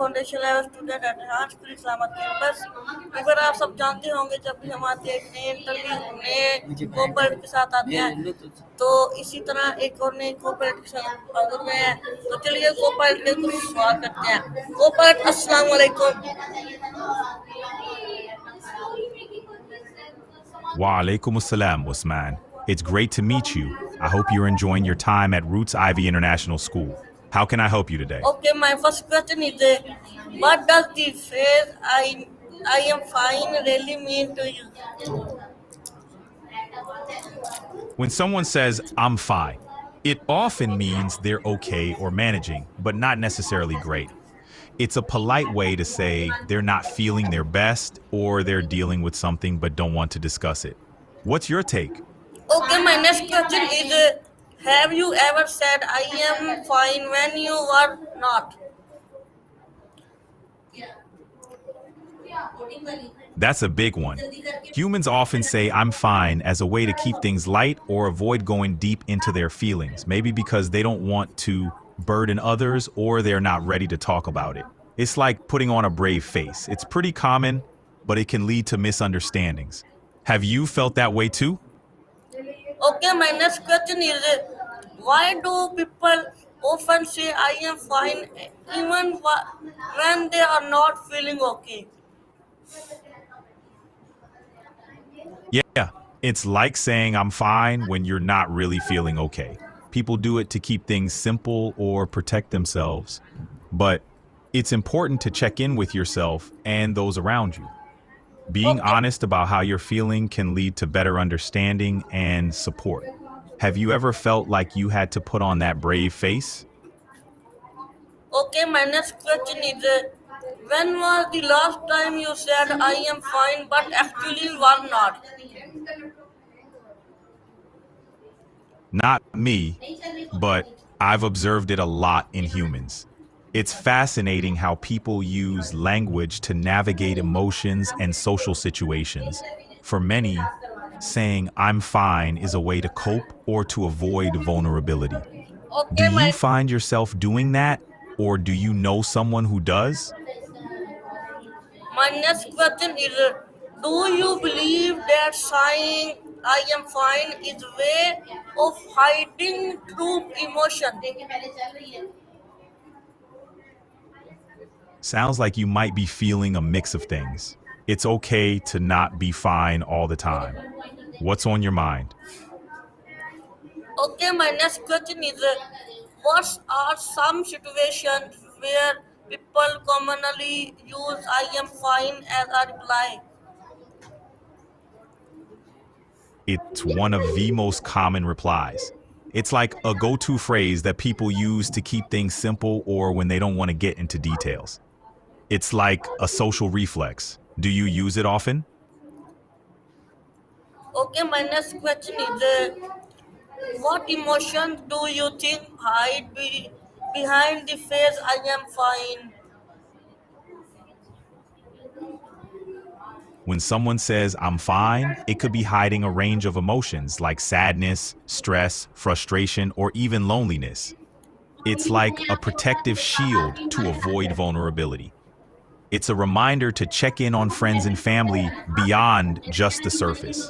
Foundation level student at heart school Islamabad campus. अगर आप सब जानते होंगे जब भी हम आते हैं एक नए इंटरव्यू नए कोऑपरेट के साथ आते हैं, तो इसी तरह एक और नए कोऑपरेट के साथ हाजिर हुए हैं। तो चलिए कोऑपरेट के कुछ सवाल करते हैं। कोऑपरेट अस्सलाम वालेकुम। Wa alaikum assalam, Usman. It's great to meet you. I hope you're enjoying your time at Roots Ivy International School. How can I help you today? Okay, my first question is, what does the phrase I am fine really mean to you? When someone says, I'm fine, it often means they're okay or managing, but not necessarily great. It's a polite way to say they're not feeling their best or they're dealing with something but don't want to discuss it. What's your take? Okay, my next question is, have you ever said I am fine when you were not? That's a big one. Humans often say I'm fine as a way to keep things light or avoid going deep into their feelings, maybe because they don't want to burden others or they're not ready to talk about it. It's like putting on a brave face. It's pretty common, but it can lead to misunderstandings. Have you felt that way too? Okay, my next question is, why do people often say I am fine even when they are not feeling okay? Yeah, it's like saying I'm fine when you're not really feeling okay. People do it to keep things simple or protect themselves. But it's important to check in with yourself and those around you. Being honest about how you're feeling can lead to better understanding and support. Have you ever felt like you had to put on that brave face? Okay, my next question is, when was the last time you said I am fine but actually were not? Not me, but I've observed it a lot in humans. It's fascinating how people use language to navigate emotions and social situations. For many, saying I'm fine is a way to cope or to avoid vulnerability. Do Okay, you find yourself doing that, or do you know someone who does? my next question is, do you believe that saying I am fine is a way of hiding true emotion? Sounds like you might be feeling a mix of things. It's okay to not be fine all the time. What's on your mind? Okay, my next question is, what are some situations where people commonly use I am fine as a reply? It's one of the most common replies. It's like a go-to phrase that people use to keep things simple or when they don't want to get into details. It's like a social reflex. Do you use it often? Okay, my next question is, what emotions do you think behind the phrase I am fine? When someone says, I'm fine, it could be hiding a range of emotions like sadness, stress, frustration, or even loneliness. It's like a protective shield to avoid vulnerability. It's a reminder to check in on friends and family beyond just the surface.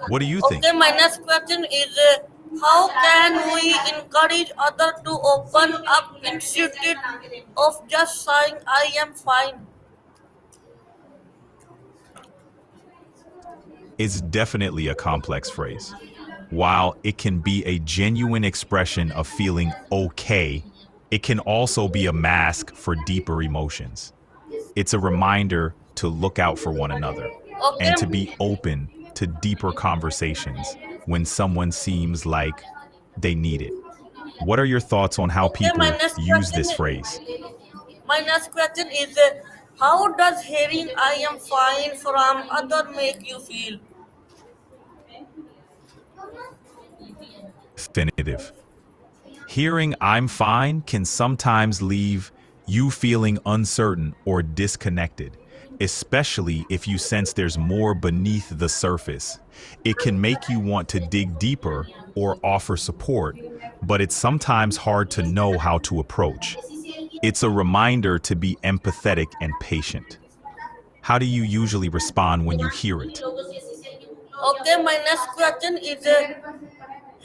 What do you think? Okay, my next question is, how can we encourage others to open up instead of just saying I am fine? It's definitely a complex phrase. While it can be a genuine expression of feeling okay, it can also be a mask for deeper emotions. It's a reminder to look out for one another Okay, and to be open to deeper conversations when someone seems like they need it. What are your thoughts on how okay, my people next use question this phrase? My next question is, how does hearing I am fine from other make you feel? Definitive. Hearing I'm fine can sometimes leave you feeling uncertain or disconnected, especially if you sense there's more beneath the surface. It can make you want to dig deeper or offer support, but it's sometimes hard to know how to approach. It's a reminder to be empathetic and patient. How do you usually respond when you hear it? Okay, my next question is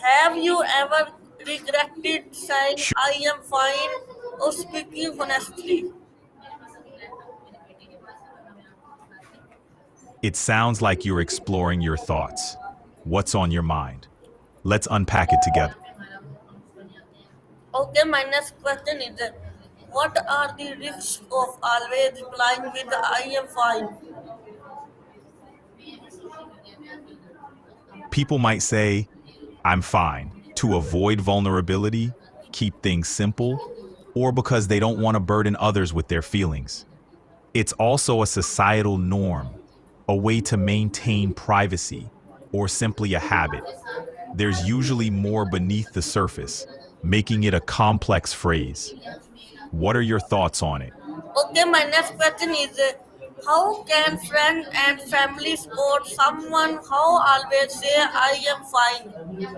have you ever regretted saying Sure, I am fine or speaking honestly? it sounds like you're exploring your thoughts. What's on your mind? Let's unpack it together. Okay, my next question is what are the risks of always replying with I am fine? People might say, I'm fine, to avoid vulnerability, keep things simple, or because they don't want to burden others with their feelings. It's also a societal norm, a way to maintain privacy, or simply a habit. There's usually more beneath the surface, making it a complex phrase. What are your thoughts on it? Okay, my next question is how can friends and family support someone how always say I am fine?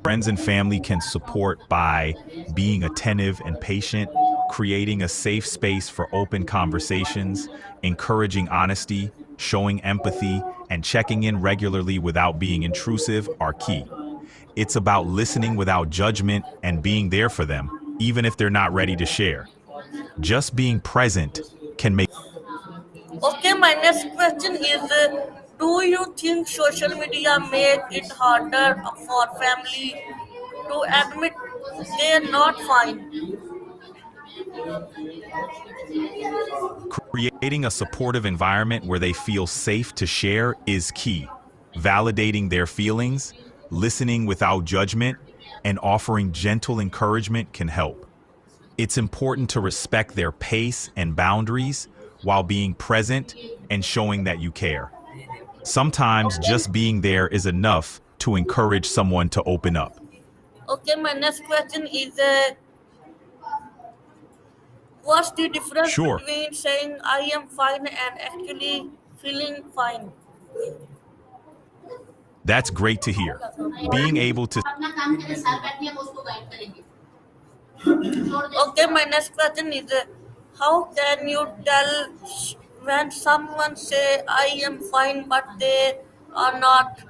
Friends and family can support by being attentive and patient, creating a safe space for open conversations, encouraging honesty, showing empathy, and checking in regularly without being intrusive are key. It's about listening without judgment and being there for them, even if they're not ready to share. Just being present can make. Okay, my next question is do you think social media make it harder for family to admit they're not fine? Creating a supportive environment where they feel safe to share is key. Validating their feelings, listening without judgment, and offering gentle encouragement can help. It's important to respect their pace and boundaries while being present and showing that you care. Sometimes Okay, just being there is enough to encourage someone to open up. okay, my next question is what's the difference Sure, between saying I am fine and actually feeling fine? that's great to hear. Being able to. Okay, my next question is how can you tell when someone say I am fine but they are not?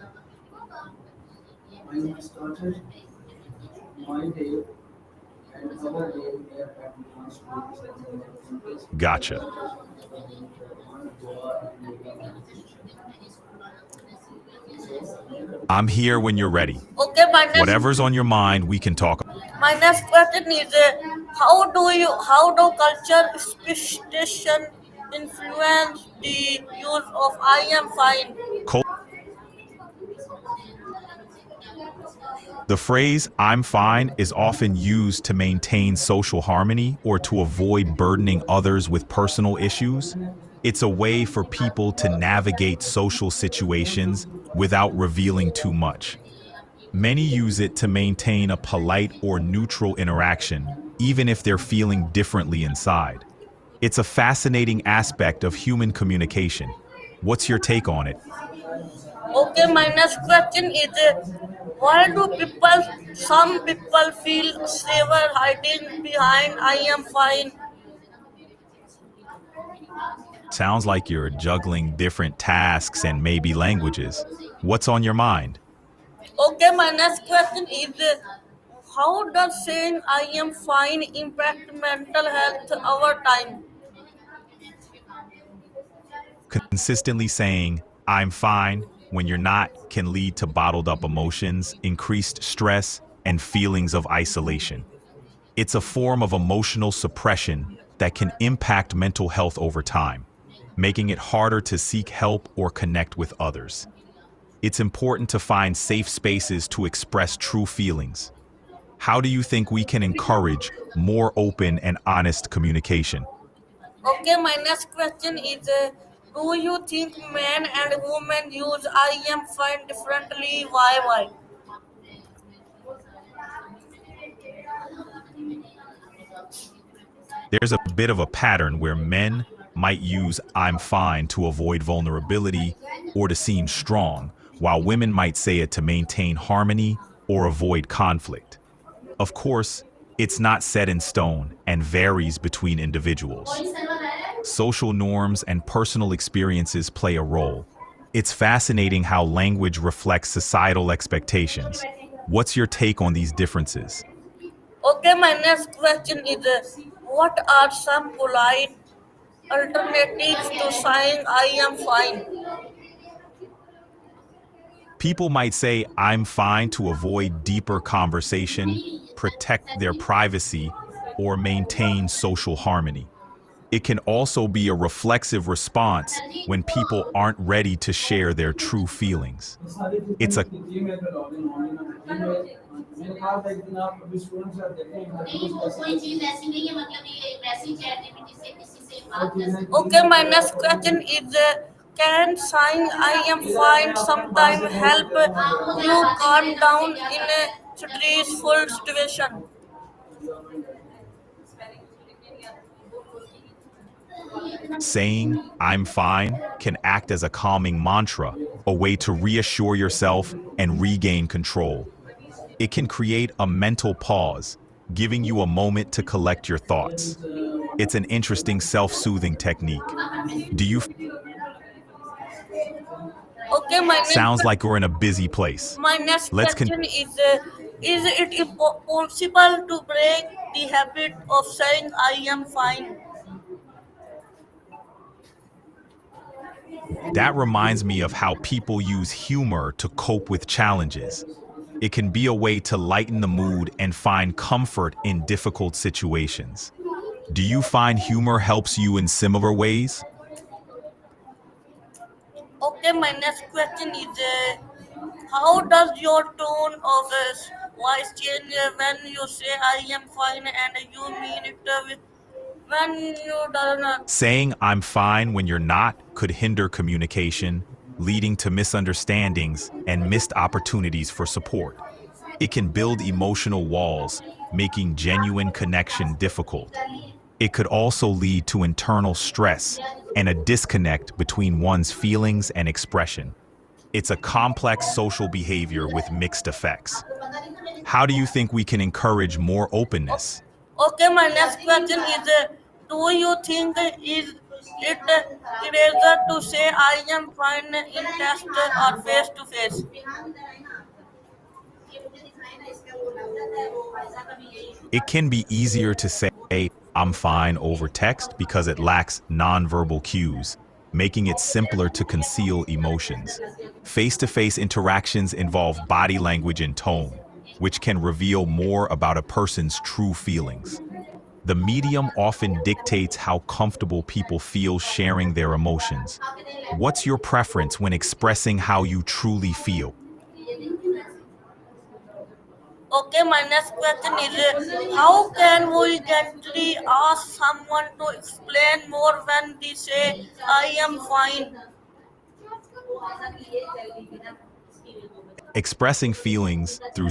Gotcha. I'm here when you're ready. Okay, Whatever's on your mind, we can talk. my next question is how do culture superstition influence the use of I am fine? The phrase, I'm fine, is often used to maintain social harmony or to avoid burdening others with personal issues. It's a way for people to navigate social situations without revealing too much. Many use it to maintain a polite or neutral interaction, even if they're feeling differently inside. It's a fascinating aspect of human communication. What's your take on it? Okay, my next question is why do some people feel safer hiding behind I am fine? Sounds like you're juggling different tasks and maybe languages. What's on your mind? Okay, my next question is how does saying I am fine impact mental health over time? Consistently saying, I'm fine, when you're not, can lead to bottled up emotions, increased stress, and feelings of isolation. It's a form of emotional suppression that can impact mental health over time, making it harder to seek help or connect with others. It's important to find safe spaces to express true feelings. How do you think we can encourage more open and honest communication? Okay, my next question is do you think men and women use I am fine differently? Why? There's a bit of a pattern where men might use I'm fine to avoid vulnerability or to seem strong, while women might say it to maintain harmony or avoid conflict. Of course, it's not set in stone and varies between individuals. Social norms and personal experiences play a role. It's fascinating how language reflects societal expectations. What's your take on these differences? Okay, my next question is what are some polite alternatives to saying I am fine? People might say, I'm fine to avoid deeper conversation, protect their privacy, or maintain social harmony. It can also be a reflexive response when people aren't ready to share their true feelings. It's a Okay, my next question is can saying I am fine sometime help you calm down in a stressful situation? saying, I'm fine, can act as a calming mantra, a way to reassure yourself and regain control. It can create a mental pause, giving you a moment to collect your thoughts. It's an interesting self-soothing technique. Do you Okay, my sounds next like you're in a busy place? My next Let's continue. question is it possible to break the habit of saying I am fine? That reminds me of how people use humor to cope with challenges. It can be a way to lighten the mood and find comfort in difficult situations. Do you find humor helps you in similar ways? Okay, my next question is how does your tone of voice change when you say I am fine and you mean it with when you do not? Saying I'm fine when you're not could hinder communication, leading to misunderstandings and missed opportunities for support. It can build emotional walls, making genuine connection difficult. It could also lead to internal stress and a disconnect between one's feelings and expression. It's a complex social behavior with mixed effects. How do you think we can encourage more openness? Okay, my next question is do you think is it eraser to say I am fine in test or face to face? It can be easier to say, I'm fine over text because it lacks nonverbal cues, making it simpler to conceal emotions. Face-to-face interactions involve body language and tone, which can reveal more about a person's true feelings. The medium often dictates how comfortable people feel sharing their emotions. What's your preference when expressing how you truly feel? Okay, my next question is how can we gently ask someone to explain more when they say I am fine? Expressing feelings through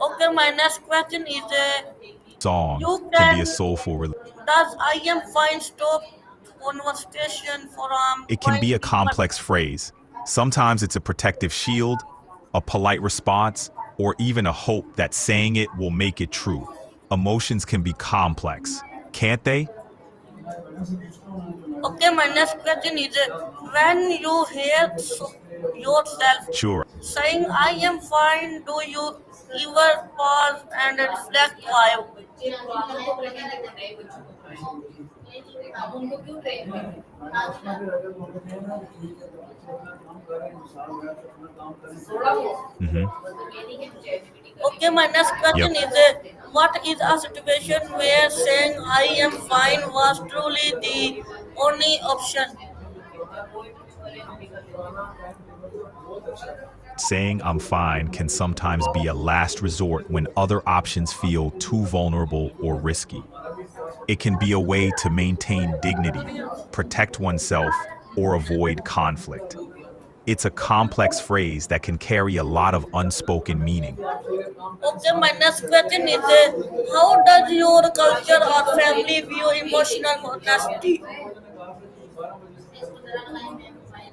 Okay, my next question is song you can be a can soulful release. does I am fine stop conversation from It can going be a deeper? complex phrase. Sometimes it's a protective shield, a polite response, or even a hope that saying it will make it true. Emotions can be complex, can't they? Okay, my next question is when you hear yourself Sure. saying I am fine, do you ever pause and reflect why? Hmm. Okay, my next Yep. question is what is a situation where saying I am fine was truly the only option? Saying I'm fine can sometimes be a last resort when other options feel too vulnerable or risky. It can be a way to maintain dignity, protect oneself, or avoid conflict. It's a complex phrase that can carry a lot of unspoken meaning. Okay, my next question is how does your culture or family view emotional honesty?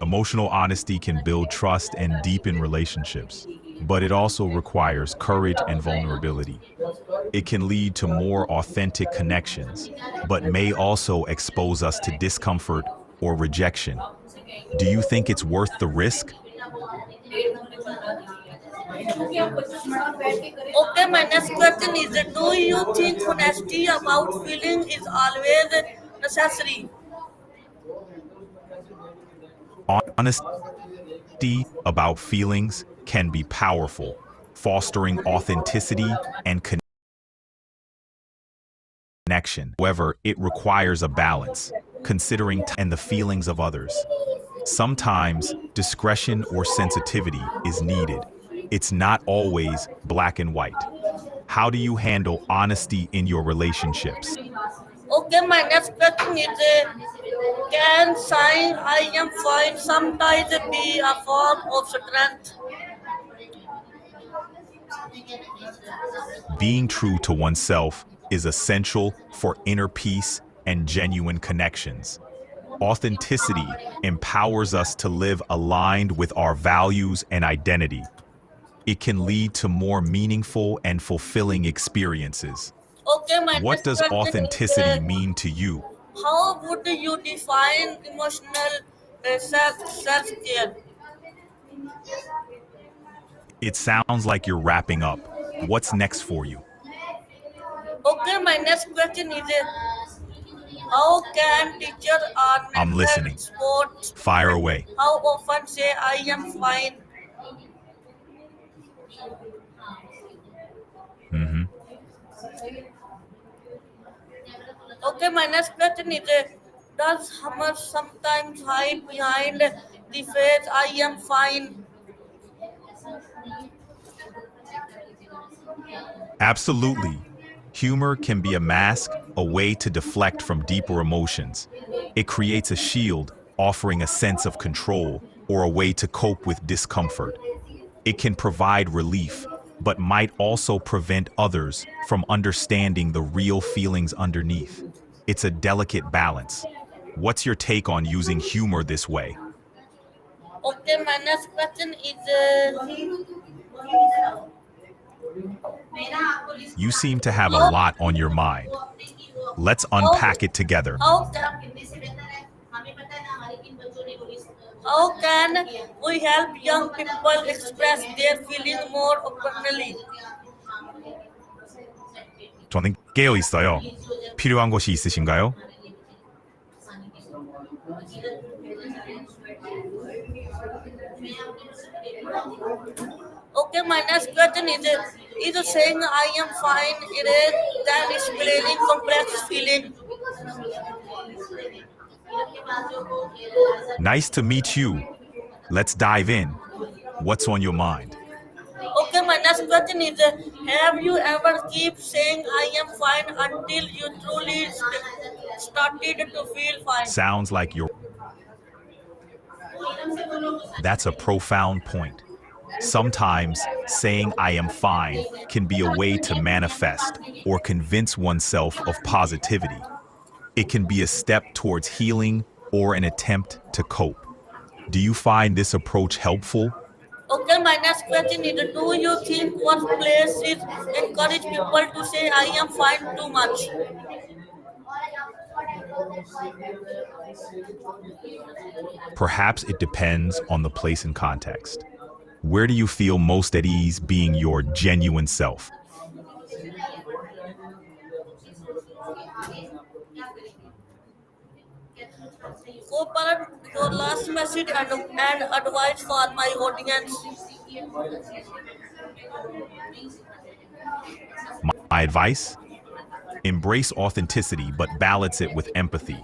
Emotional honesty can build trust and deepen relationships, but it also requires courage and vulnerability. It can lead to more authentic connections, but may also expose us to discomfort or rejection. Do you think it's worth the risk? Okay, my next question is do you think honesty about feeling is always necessary? Honesty about feelings can be powerful, fostering authenticity and connection. However, it requires a balance, considering and the feelings of others. Sometimes discretion or sensitivity is needed. It's not always black and white. How do you handle honesty in your relationships? Okay, my next question is can saying I am fine sometimes be a form of strength? Being true to oneself is essential for inner peace and genuine connections. Authenticity empowers us to live aligned with our values and identity. It can lead to more meaningful and fulfilling experiences. Okay, my What next does question is authenticity mean to you? how would you define emotional self care? It sounds like you're wrapping up. What's next for you? Okay, my next question is how can teacher or I'm mentor listening. support Fire student? away. How often say I am fine? hmm Okay, my next question is does humor sometimes hide behind the phrase I am fine? Absolutely. Humor can be a mask, a way to deflect from deeper emotions. It creates a shield, offering a sense of control or a way to cope with discomfort. It can provide relief, but might also prevent others from understanding the real feelings underneath. It's a delicate balance. What's your take on using humor this way? Okay, my next question is You seem to have a how lot on your mind. Let's how unpack it together. how can how can we help young people express their feelings more openly? 저는 깨어 있어요. 필요한 것이 있으신가요? Okay, my next question is saying I am fine it is than explaining complex feeling. Nice to meet you. Let's dive in. What's on your mind? Okay, my next question is have you ever keep saying I am fine until you truly started to feel fine? Sounds like you're. That's a profound point. Sometimes saying I am fine can be a way to manifest or convince oneself of positivity. It can be a step towards healing or an attempt to cope. Do you find this approach helpful? Okay, my next question is do you think workplaces encourage people to say I am fine too much? Perhaps it depends on the place and context. Where do you feel most at ease being your genuine self? Copilot, your last message and advice for my audience. My advice? Embrace authenticity, but balance it with empathy.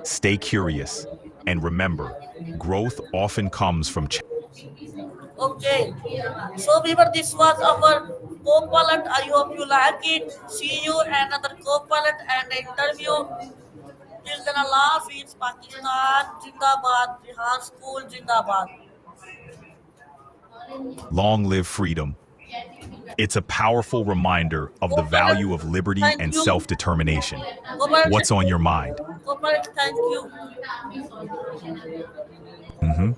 Stay curious. And remember, growth often comes from Okay. So viewer, this was our Copilot. I hope you like it. See you another Copilot and interview. Till then, Allah Hafiz, Pakistan, Zindabad, Bihar School, Zindabad. long live freedom. It's a powerful reminder of the Copilot, value of liberty thank and you. self-determination. Copilot, What's on your mind? Copilot, thank you. Hmm.